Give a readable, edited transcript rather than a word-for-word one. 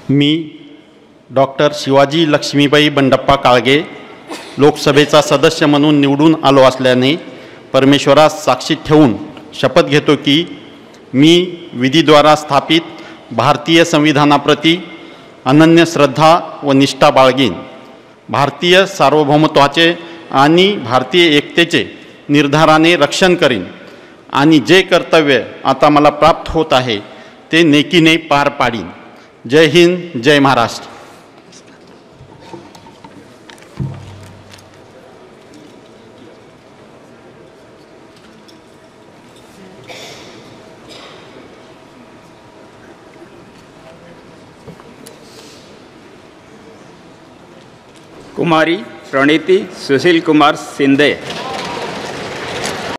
मी doctor Shivaji Lakshmibai Bandappa Kalge लोकसभेचा सदस्य म्हणून निवडून आलो असल्याने परमेश्वरास साक्षी ठेवून शपथ घेतो की मी विधीद्वारा स्थापित भारतीय संविधानाप्रती अनन्य श्रद्धा व निष्ठा बाळगीन, भारतीय सार्वभौमत्वाचे आणि भारतीय एकतेचे निर्धाराने रक्षण करीन आणि जे कर्तव्य आता मला प्राप्त होत आहे ते नेकीने पार पाडीन. जय हिंद, जय महाराष्ट्र. कुमारी प्रणीती सुशील कुमार शिंदे.